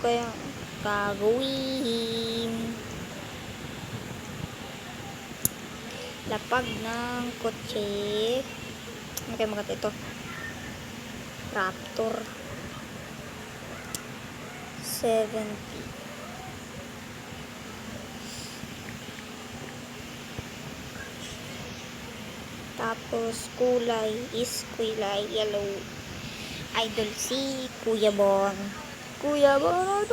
kaya gagawin? Lapag ng kotse. Ano kaya maganda ito? Raptor 70. Tapos kulay is kulay yellow. Idol si Kuya Bon. Kuya Bon,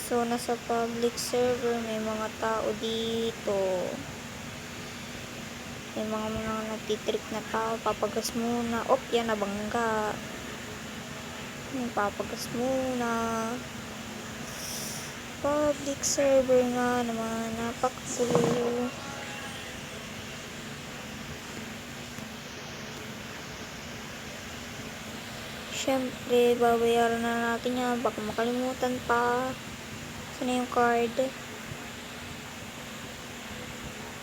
so nasa public server, may mga tao dito. May mga nagtitrip na tao. Papagas muna. Yan, nabangga. Papagas muna. Public server nga naman. Napakagulo. Siyempre, babayaran na natin yan. Baka makalimutan pa. Saan na yung card?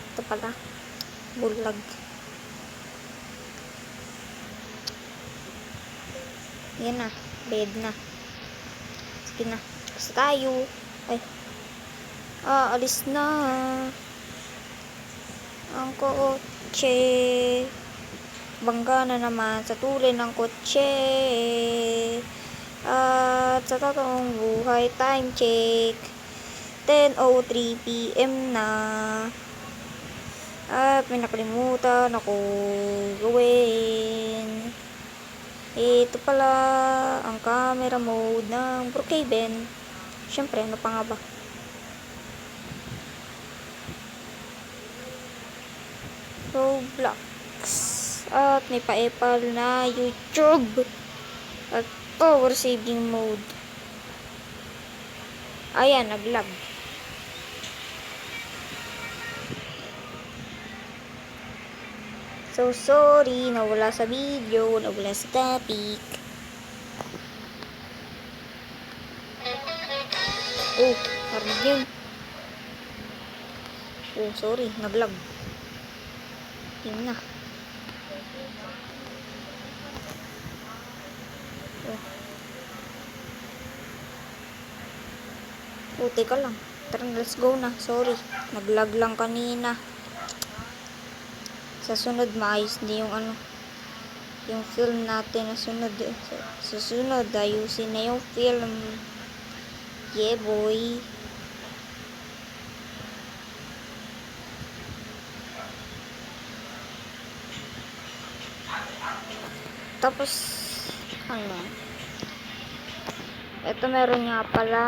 Ito pala. Bulag. Yan na. Bed na. Sige na. Basta tayo. Ay. Alis na. Ang kotse. Bangga na naman sa tulay ng kotse. At sa totoong buhay, time check. 10:03 PM na. At may nakalimutan ako gawin. Ito pala ang camera mode ng Brookhaven. Siyempre, ano pa nga ba? Roblox. At may pa-epal na YouTube. At power saving mode. Ayan, naglag. So sorry, nawala sa video, nawala sa topic. Narinig yun. Sorry, naglag. Yun na. Teka lang. Tara, let's go na. Sorry, naglag lang kanina. Sa sunod, maayos din yung yung film natin na sunod. Sa sunod, ayusin na yung film. Yeah, boy. Tapos, ito meron nga pala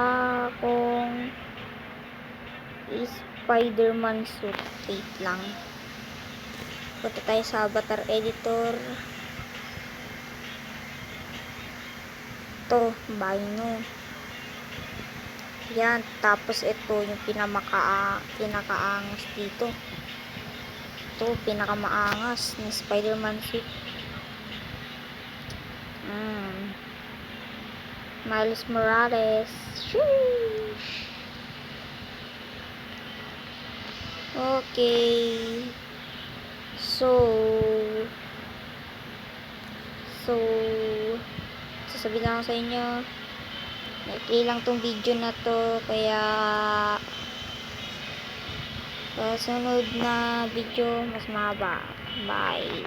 kung Spider-Man suit. Wait lang. Punta tayo sa avatar editor. Ito, Bino. Yan, tapos ito yung pinakaangas dito. Ito, pinakamaangas ng Spider-Man suit. Miles Morales. Sheesh. Okay. So sasabihin lang sa inyo, maikli lang tong video na to, kaya sa sunod na video mas mahaba. Bye.